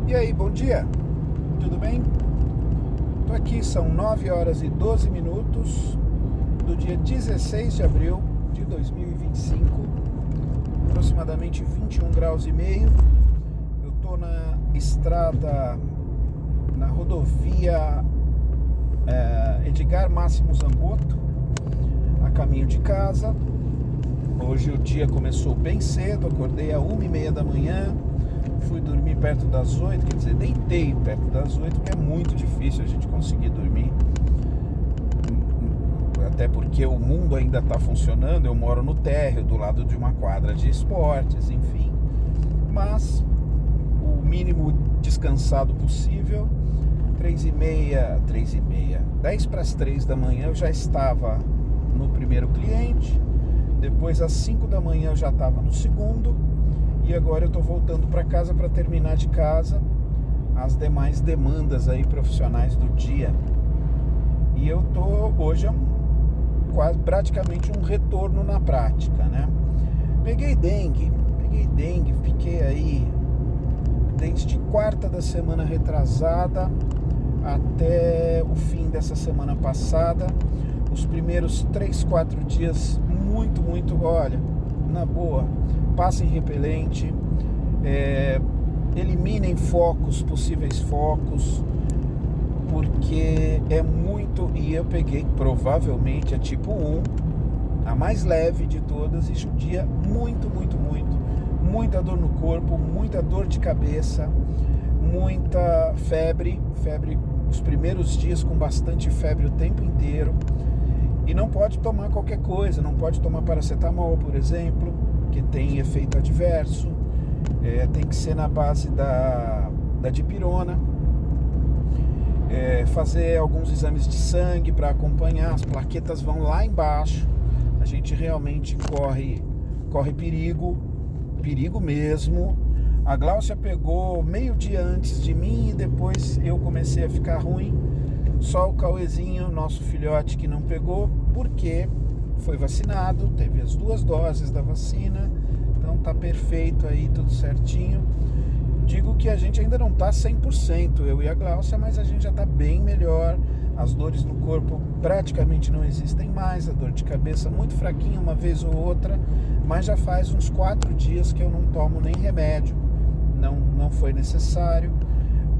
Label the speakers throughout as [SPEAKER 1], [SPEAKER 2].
[SPEAKER 1] E aí, bom dia, tudo bem? Tô aqui, são 9 horas e 12 minutos do dia 16 de abril de 2025, aproximadamente 21 graus e meio. Eu tô na estrada, na rodovia Edgar Máximo Zamboto, a caminho de casa. Hoje o dia começou bem cedo, acordei às 1h30 da manhã, fui dormir perto das 8, quer dizer, deitei perto das 8, porque é muito difícil a gente conseguir dormir, até porque o mundo ainda está funcionando. Eu moro no térreo, do lado de uma quadra de esportes, enfim, mas o mínimo descansado possível. 10 para as 3 da manhã eu já estava no primeiro cliente, depois às 5 da manhã eu já estava no segundo, e agora eu estou voltando para casa para terminar de casa as demais demandas aí profissionais do dia. E eu tô, hoje é quase praticamente um retorno na prática, né? Peguei dengue, fiquei aí desde quarta da semana retrasada até o fim dessa semana passada. Os primeiros 3, 4 dias muito, olha, na boa, passem repelente, eliminem possíveis focos, porque é muito. E eu peguei provavelmente a tipo 1, a mais leve de todas, e judia muita dor no corpo, muita dor de cabeça, muita febre, os primeiros dias com bastante febre o tempo inteiro. E não pode tomar qualquer coisa, não pode tomar paracetamol, por exemplo, que tem efeito adverso. Tem que ser na base da dipirona. Fazer alguns exames de sangue para acompanhar. As plaquetas vão lá embaixo. A gente realmente corre perigo mesmo. A Gláucia pegou meio dia antes de mim e depois eu comecei a ficar ruim. Só o Cauêzinho, nosso filhote, que não pegou, porque foi vacinado, teve as 2 doses da vacina, então tá perfeito aí, tudo certinho. Digo que a gente ainda não tá 100%, eu e a Gláucia, mas a gente já tá bem melhor. As dores no corpo praticamente não existem mais, a dor de cabeça muito fraquinha uma vez ou outra, mas já faz uns 4 dias que eu não tomo nem remédio, não foi necessário.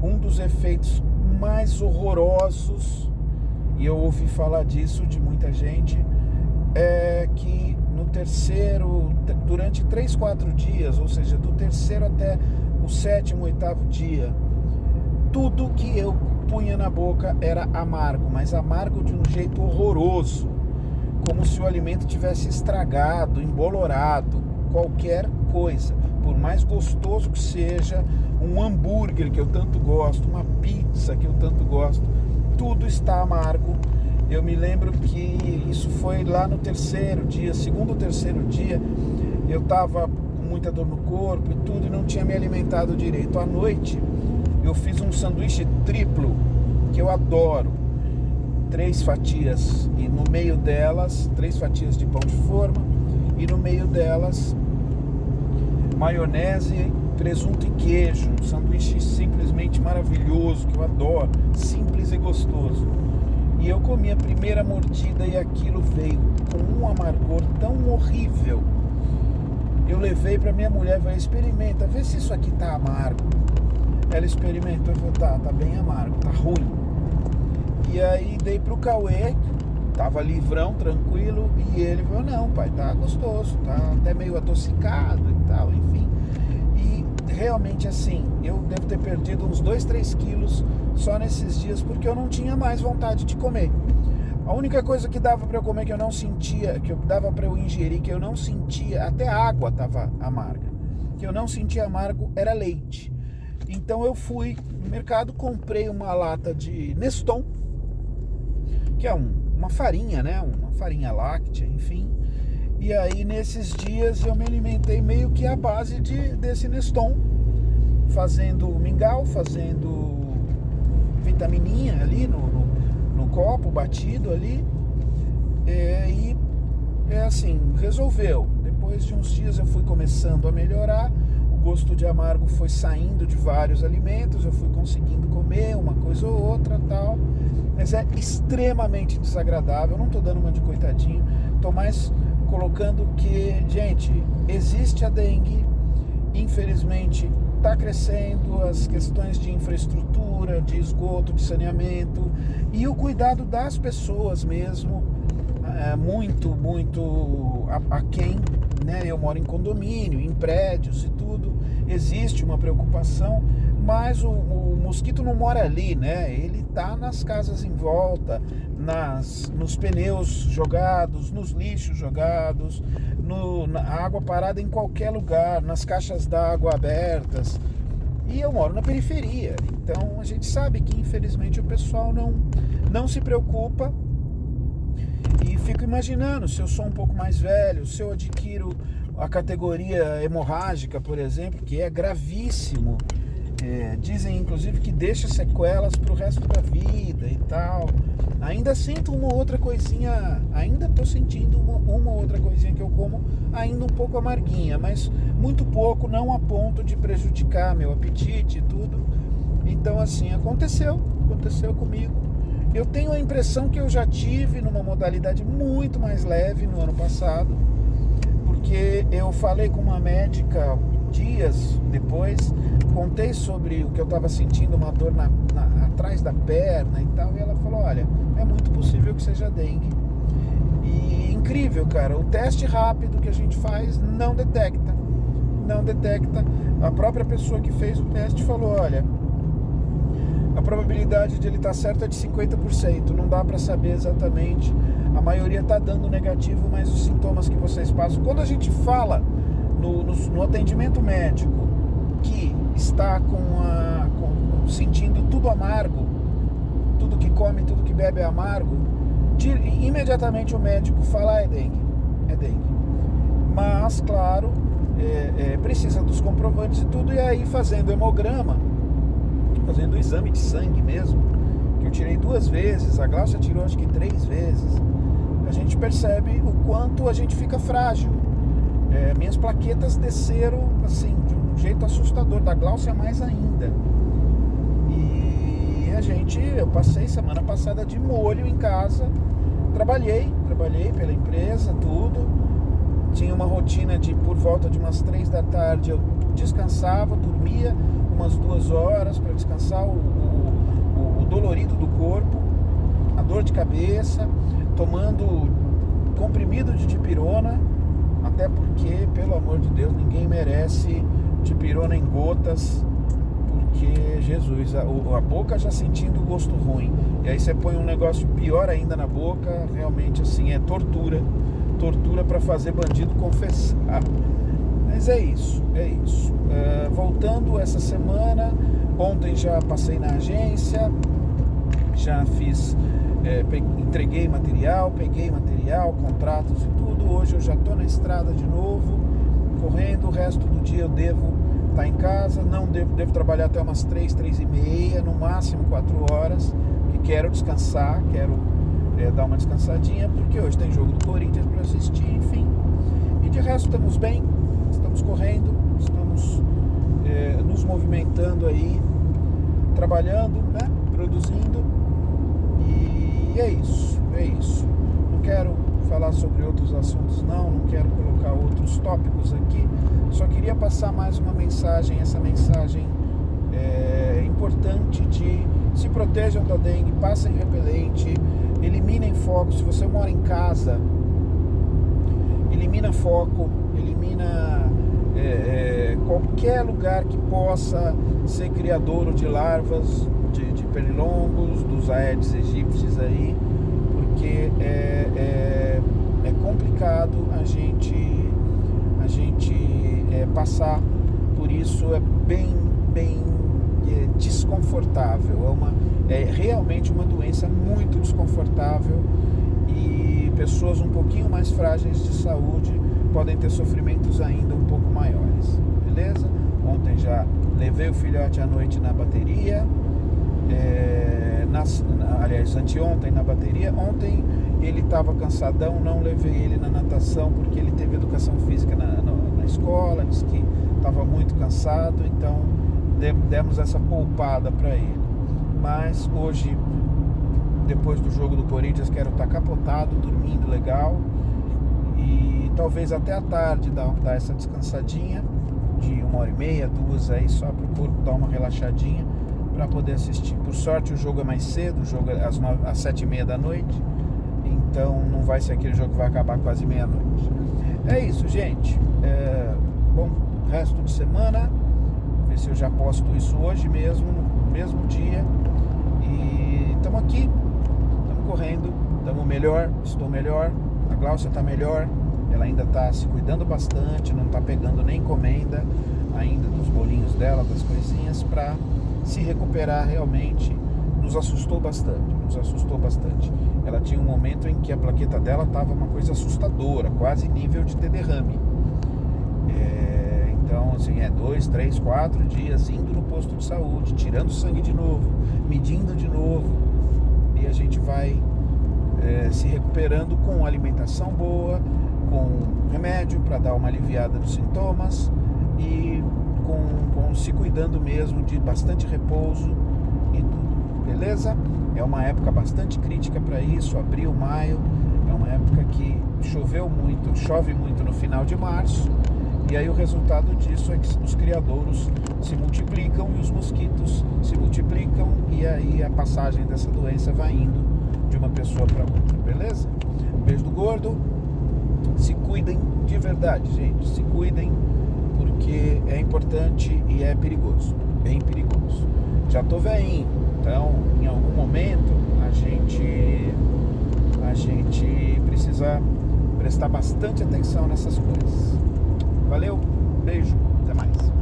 [SPEAKER 1] Um dos efeitos mais horrorosos, e eu ouvi falar disso de muita gente, é que no terceiro, durante 3, 4 dias, ou seja, do terceiro até o 7º, 8º dia, tudo que eu punha na boca era amargo, mas amargo de um jeito horroroso, como se o alimento tivesse estragado, embolorado, qualquer coisa, por mais gostoso que seja, um hambúrguer que eu tanto gosto, uma pizza que eu tanto gosto, tudo está amargo. Eu me lembro que isso foi lá no terceiro dia, segundo ou terceiro dia, eu estava com muita dor no corpo e tudo, e não tinha me alimentado direito. À noite eu fiz um sanduíche triplo, que eu adoro, 3 fatias, e no meio delas, 3 fatias de pão de forma, e no meio delas maionese, presunto e queijo, um sanduíche simplesmente maravilhoso, que eu adoro, simples e gostoso. E eu comi a primeira mordida e aquilo veio com um amargor tão horrível. Eu levei para minha mulher e falei: experimenta, vê se isso aqui tá amargo. Ela experimentou e falou: tá bem amargo, tá ruim. E aí dei pro Cauê, tava livrão, tranquilo, e ele falou: não, pai, tá gostoso, tá até meio adocicado e tal, enfim. E realmente, assim, eu devo ter perdido uns 2, 3 quilos só nesses dias, porque eu não tinha mais vontade de comer. A única coisa que dava para eu comer, que eu não sentia, que dava para eu ingerir, que eu não sentia, até a água tava amarga, que eu não sentia amargo, era leite. Então eu fui no mercado, comprei uma lata de Neston, que é uma farinha, né? Uma farinha láctea, enfim. E aí nesses dias eu me alimentei meio que à base desse Neston, fazendo mingau, fazendo vitamininha ali no copo, batido ali. Assim, resolveu. Depois de uns dias eu fui começando a melhorar, o gosto de amargo foi saindo de vários alimentos, eu fui conseguindo comer uma coisa ou outra, tal, mas é extremamente desagradável. Eu não estou dando uma de coitadinho, estou mais colocando que, gente, existe a dengue, infelizmente está crescendo as questões de infraestrutura, de esgoto, de saneamento, e o cuidado das pessoas mesmo, muito aquém, né? Eu moro em condomínio, em prédios e tudo, existe uma preocupação, mas o mosquito não mora ali, né? Ele está nas casas em volta, nos pneus jogados, nos lixos jogados, na água parada em qualquer lugar, nas caixas d'água abertas. E eu moro na periferia, então a gente sabe que infelizmente o pessoal não se preocupa. E fico imaginando, se eu sou um pouco mais velho, se eu adquiro a categoria hemorrágica, por exemplo, que é gravíssimo, dizem inclusive que deixa sequelas para o resto da vida e tal. Ainda sinto uma outra coisinha, ainda estou sentindo uma outra coisinha que eu como, ainda um pouco amarguinha, mas muito pouco, não a ponto de prejudicar meu apetite e tudo. Então assim, aconteceu comigo. Eu tenho a impressão que eu já tive numa modalidade muito mais leve no ano passado, porque eu falei com uma médica dias depois, contei sobre o que eu estava sentindo, uma dor atrás da perna e tal, e ela falou, olha, é muito possível que seja dengue. E incrível, cara, o teste rápido que a gente faz não detecta. A própria pessoa que fez o teste falou, olha, a probabilidade de ele estar certo é de 50%, não dá para saber exatamente, a maioria está dando negativo, mas os sintomas que vocês passam, quando a gente fala no atendimento médico que está sentindo tudo amargo, tudo que come, tudo que bebe é amargo, imediatamente o médico fala, é dengue, mas claro, precisa dos comprovantes e tudo, e aí fazendo hemograma, fazendo o exame de sangue mesmo, que eu tirei 2 vezes, a Glaucia tirou acho que 3 vezes, a gente percebe o quanto a gente fica frágil. Minhas plaquetas desceram assim, de um jeito assustador, da Glaucia mais ainda. E eu passei semana passada de molho em casa, trabalhei pela empresa, tudo. Tinha uma rotina de por volta de umas 3 da tarde eu descansava, dormia umas 2 horas para descansar o dolorido do corpo, a dor de cabeça, tomando comprimido de dipirona, até porque, pelo amor de Deus, ninguém merece dipirona em gotas, porque, Jesus, a boca já sentindo o gosto ruim, e aí você põe um negócio pior ainda na boca, realmente assim, é tortura para fazer bandido confessar. Mas é isso. Voltando essa semana, ontem já passei na agência, já fiz, entreguei material, peguei material, contratos e tudo. Hoje eu já estou na estrada de novo, correndo. O resto do dia eu devo estar em casa, devo trabalhar até umas 3h30, no máximo 4 horas, que quero descansar, dar uma descansadinha, porque hoje tem jogo do Corinthians para assistir, enfim. E de resto estamos bem, estamos correndo, estamos nos movimentando aí, trabalhando, né? Produzindo, e é isso. Não quero falar sobre outros assuntos, não quero colocar outros tópicos aqui, só queria passar mais uma mensagem, essa mensagem importante de se protejam da dengue, passem repelente, eliminem foco. Se você mora em casa, elimina foco, elimina qualquer lugar que possa ser criadouro de larvas, de pernilongos, dos Aedes aegyptis aí, porque é complicado a gente passar por isso, é bem desconfortável, é realmente uma doença muito desconfortável, e pessoas um pouquinho mais frágeis de saúde podem ter sofrimentos ainda um pouco maiores, beleza? Ontem já levei o filhote à noite na bateria, aliás, anteontem na bateria. Ontem ele estava cansadão, não levei ele na natação porque ele teve educação física na escola, disse que estava muito cansado, então demos essa poupada para ele. Mas hoje, depois do jogo do Corinthians, quero estar capotado, dormindo legal, e talvez até à tarde dar essa descansadinha de 1h30, 2 aí, só para o corpo dar uma relaxadinha para poder assistir. Por sorte o jogo é mais cedo, o jogo é às 7h30 da noite, então não vai ser aquele jogo que vai acabar quase meia-noite. É isso, gente. Bom resto de semana. Vou ver se eu já posto isso hoje mesmo, no mesmo dia. E estamos aqui, estamos correndo, estamos melhor, estou melhor, a Gláucia está melhor, ela ainda está se cuidando bastante, não está pegando nem encomenda ainda dos bolinhos dela, das coisinhas, para se recuperar realmente. Nos assustou bastante. Ela tinha um momento em que a plaqueta dela estava uma coisa assustadora, quase nível de ter derrame. Então, assim, 2, 3, 4 dias indo no posto de saúde, tirando sangue de novo, medindo de novo, e a gente vai se recuperando com alimentação boa, com remédio para dar uma aliviada nos sintomas e com se cuidando mesmo, de bastante repouso e tudo, beleza? É uma época bastante crítica para isso, abril, maio, é uma época que chove muito no final de março, e aí o resultado disso é que os criadouros se multiplicam e os mosquitos se multiplicam, e aí a passagem dessa doença vai indo de uma pessoa para outra, beleza? Um beijo do gordo, se cuidem de verdade, gente, se cuidem, porque é importante e é perigoso, bem perigoso. Já tô velhinho, então em algum momento a gente precisa prestar bastante atenção nessas coisas. Valeu, beijo, até mais.